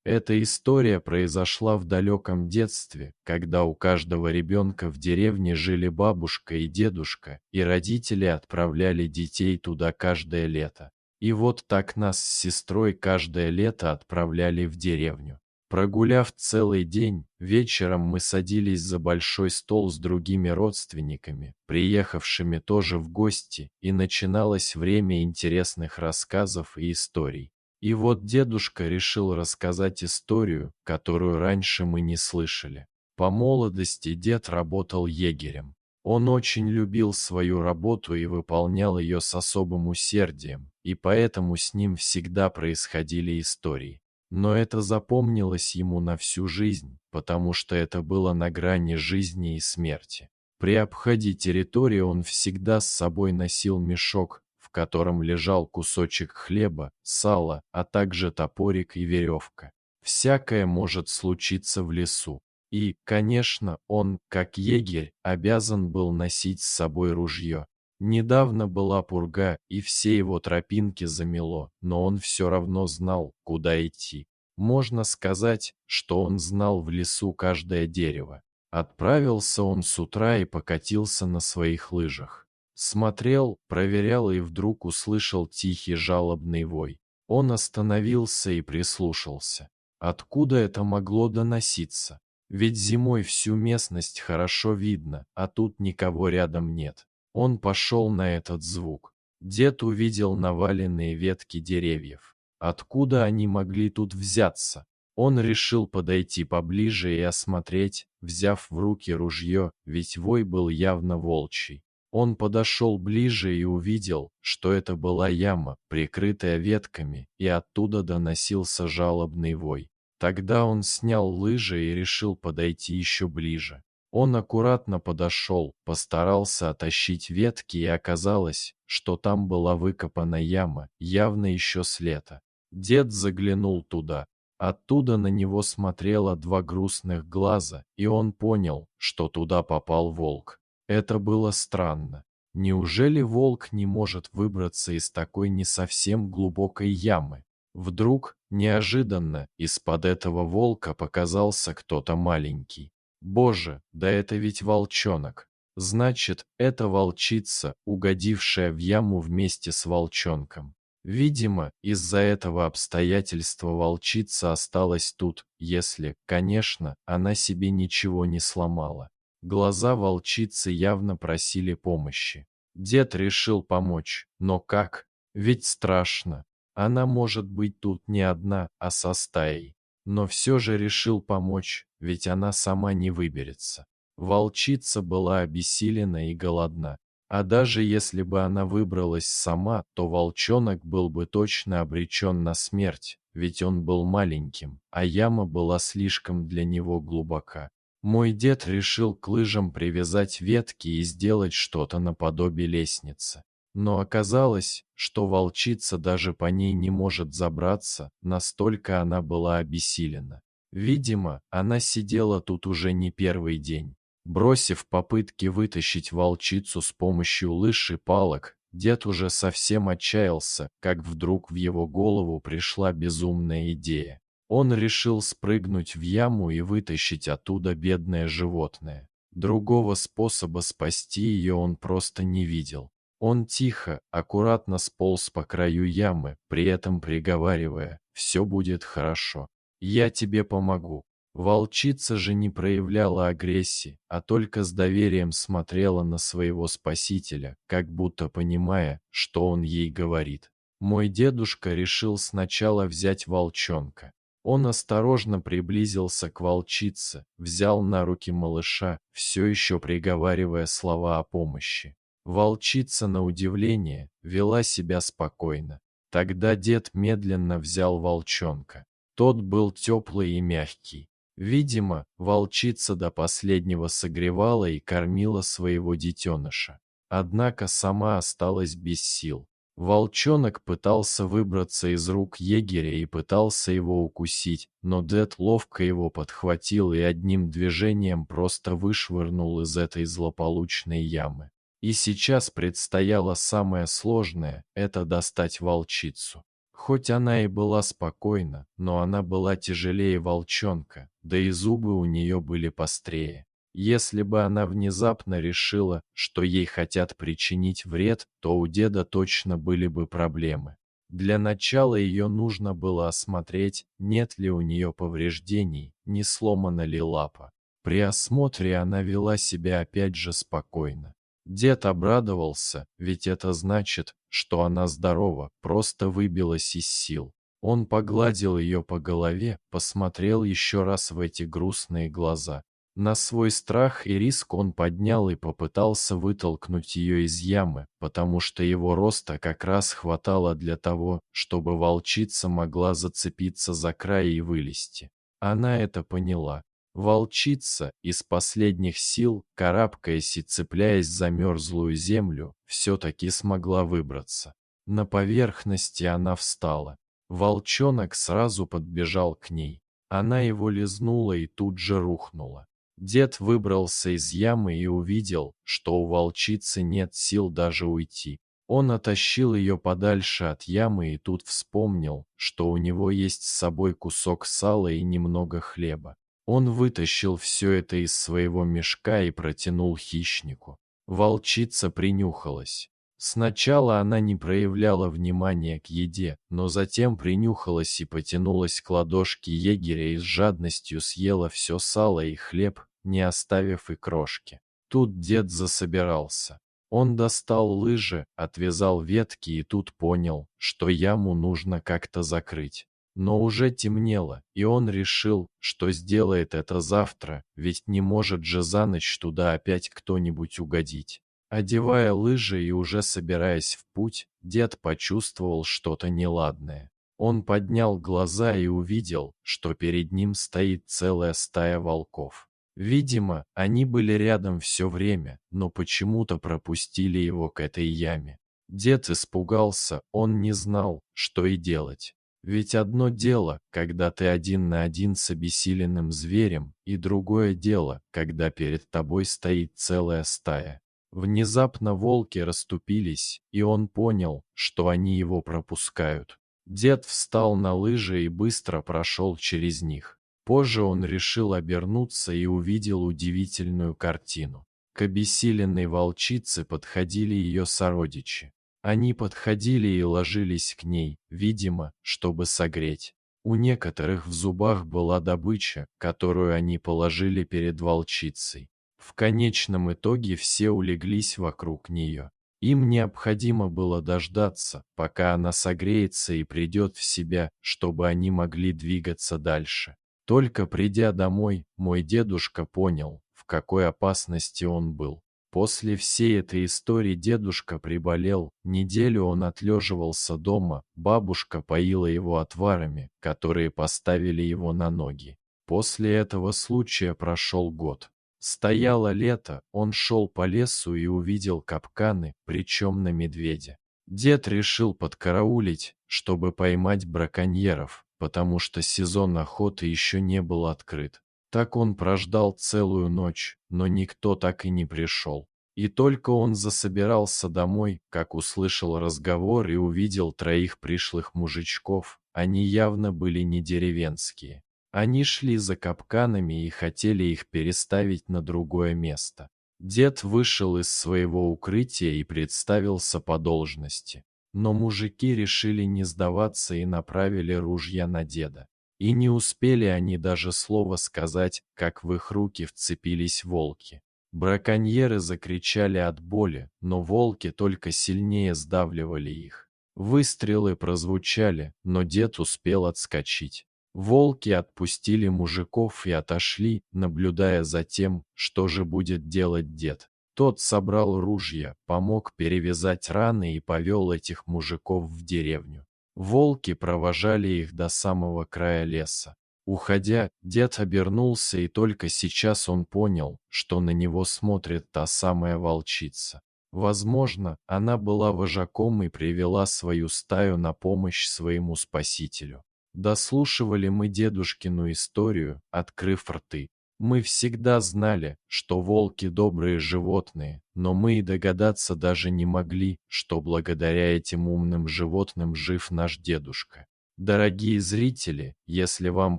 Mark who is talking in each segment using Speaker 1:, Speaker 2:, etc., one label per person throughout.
Speaker 1: Эта история произошла в далеком детстве, когда у каждого ребенка в деревне жили бабушка и дедушка, и родители отправляли детей туда каждое лето. И вот так нас с сестрой каждое лето отправляли в деревню. Прогуляв целый день, вечером мы садились за большой стол с другими родственниками, приехавшими тоже в гости, и начиналось время интересных рассказов и историй. И вот дедушка решил рассказать историю, которую раньше мы не слышали. По молодости дед работал егерем. Он очень любил свою работу и выполнял ее с особым усердием, и поэтому с ним всегда происходили истории. Но это запомнилось ему на всю жизнь, потому что это было на грани жизни и смерти. При обходе территории он всегда с собой носил мешок, в котором лежал кусочек хлеба, сала, а также топорик и веревка. Всякое может случиться в лесу. И, конечно, он, как егерь, обязан был носить с собой ружье. Недавно была пурга, и все его тропинки замело, но он все равно знал, куда идти. Можно сказать, что он знал в лесу каждое дерево. Отправился он с утра и покатился на своих лыжах. Смотрел, проверял и вдруг услышал тихий жалобный вой. Он остановился и прислушался. Откуда это могло доноситься? Ведь зимой всю местность хорошо видно, а тут никого рядом нет. Он пошел на этот звук. Дед увидел наваленные ветки деревьев. Откуда они могли тут взяться? Он решил подойти поближе и осмотреть, взяв в руки ружье, ведь вой был явно волчий. Он подошел ближе и увидел, что это была яма, прикрытая ветками, и оттуда доносился жалобный вой. Тогда он снял лыжи и решил подойти еще ближе. Он аккуратно подошел, постарался оттащить ветки, и оказалось, что там была выкопана яма, явно еще с лета. Дед заглянул туда. Оттуда на него смотрело два грустных глаза, и он понял, что туда попал волк. Это было странно. Неужели волк не может выбраться из такой не совсем глубокой ямы? Вдруг, неожиданно, из-под этого волка показался кто-то маленький. Боже, да это ведь волчонок. Значит, это волчица, угодившая в яму вместе с волчонком. Видимо, из-за этого обстоятельства волчица осталась тут, если, конечно, она себе ничего не сломала. Глаза волчицы явно просили помощи. Дед решил помочь, но как? Ведь страшно. Она может быть тут не одна, а со стаей. Но все же решил помочь, ведь она сама не выберется. Волчица была обессилена и голодна. А даже если бы она выбралась сама, то волчонок был бы точно обречен на смерть, ведь он был маленьким, а яма была слишком для него глубока. Мой дед решил к лыжам привязать ветки и сделать что-то наподобие лестницы. Но оказалось, что волчица даже по ней не может забраться, настолько она была обессилена. Видимо, она сидела тут уже не первый день. Бросив попытки вытащить волчицу с помощью лыж и палок, дед уже совсем отчаялся, как вдруг в его голову пришла безумная идея. Он решил спрыгнуть в яму и вытащить оттуда бедное животное. Другого способа спасти ее он просто не видел. Он тихо, аккуратно сполз по краю ямы, при этом приговаривая: «Все будет хорошо. Я тебе помогу». Волчица же не проявляла агрессии, а только с доверием смотрела на своего спасителя, как будто понимая, что он ей говорит. Мой дедушка решил сначала взять волчонка. Он осторожно приблизился к волчице, взял на руки малыша, все еще приговаривая слова о помощи. Волчица, на удивление, вела себя спокойно. Тогда дед медленно взял волчонка. Тот был теплый и мягкий. Видимо, волчица до последнего согревала и кормила своего детеныша. Однако сама осталась без сил. Волчонок пытался выбраться из рук егеря и пытался его укусить, но дед ловко его подхватил и одним движением просто вышвырнул из этой злополучной ямы. И сейчас предстояло самое сложное – это достать волчицу. Хоть она и была спокойна, но она была тяжелее волчонка, да и зубы у нее были пострее. Если бы она внезапно решила, что ей хотят причинить вред, то у деда точно были бы проблемы. Для начала ее нужно было осмотреть, нет ли у нее повреждений, не сломана ли лапа. При осмотре она вела себя опять же спокойно. Дед обрадовался, ведь это значит, что она здорова, просто выбилась из сил. Он погладил ее по голове, посмотрел еще раз в эти грустные глаза. На свой страх и риск он поднял и попытался вытолкнуть ее из ямы, потому что его роста как раз хватало для того, чтобы волчица могла зацепиться за край и вылезти. Она это поняла. Волчица, из последних сил, карабкаясь и цепляясь за мерзлую землю, все-таки смогла выбраться. На поверхности она встала. Волчонок сразу подбежал к ней. Она его лизнула и тут же рухнула. Дед выбрался из ямы и увидел, что у волчицы нет сил даже уйти. Он оттащил ее подальше от ямы и тут вспомнил, что у него есть с собой кусок сала и немного хлеба. Он вытащил все это из своего мешка и протянул хищнику. Волчица принюхалась. Сначала она не проявляла внимания к еде, но затем принюхалась и потянулась к ладошке егеря и с жадностью съела все сало и хлеб, не оставив и крошки. Тут дед засобирался. Он достал лыжи, отвязал ветки и тут понял, что яму нужно как-то закрыть. Но уже темнело, и он решил, что сделает это завтра, ведь не может же за ночь туда опять кто-нибудь угодить. Одевая лыжи и уже собираясь в путь, дед почувствовал что-то неладное. Он поднял глаза и увидел, что перед ним стоит целая стая волков. Видимо, они были рядом все время, но почему-то пропустили его к этой яме. Дед испугался, он не знал, что и делать. Ведь одно дело, когда ты один на один с обессиленным зверем, и другое дело, когда перед тобой стоит целая стая. Внезапно волки расступились, и он понял, что они его пропускают. Дед встал на лыжи и быстро прошел через них. Позже он решил обернуться и увидел удивительную картину. К обессиленной волчице подходили ее сородичи. Они подходили и ложились к ней, видимо, чтобы согреть. У некоторых в зубах была добыча, которую они положили перед волчицей. В конечном итоге все улеглись вокруг нее. Им необходимо было дождаться, пока она согреется и придет в себя, чтобы они могли двигаться дальше. Только придя домой, мой дедушка понял, в какой опасности он был. После всей этой истории дедушка приболел, неделю он отлеживался дома, бабушка поила его отварами, которые поставили его на ноги. После этого случая прошел год. Стояло лето, он шел по лесу и увидел капканы, причем на медведя. Дед решил подкараулить, чтобы поймать браконьеров, потому что сезон охоты еще не был открыт. Так он прождал целую ночь, но никто так и не пришел. И только он засобирался домой, как услышал разговор и увидел троих пришлых мужичков, они явно были не деревенские. Они шли за капканами и хотели их переставить на другое место. Дед вышел из своего укрытия и представился по должности. Но мужики решили не сдаваться и направили ружья на деда. И не успели они даже слова сказать, как в их руки вцепились волки. Браконьеры закричали от боли, но волки только сильнее сдавливали их. Выстрелы прозвучали, но дед успел отскочить. Волки отпустили мужиков и отошли, наблюдая за тем, что же будет делать дед. Тот собрал ружья, помог перевязать раны и повел этих мужиков в деревню. Волки провожали их до самого края леса. Уходя, дед обернулся, и только сейчас он понял, что на него смотрит та самая волчица. Возможно, она была вожаком и привела свою стаю на помощь своему спасителю. Дослушивали мы дедушкину историю, открыв рты. Мы всегда знали, что волки добрые животные, но мы и догадаться даже не могли, что благодаря этим умным животным жив наш дедушка. Дорогие зрители, если вам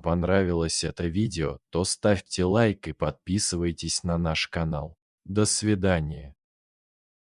Speaker 1: понравилось это видео, то ставьте лайк и подписывайтесь на наш канал. До свидания.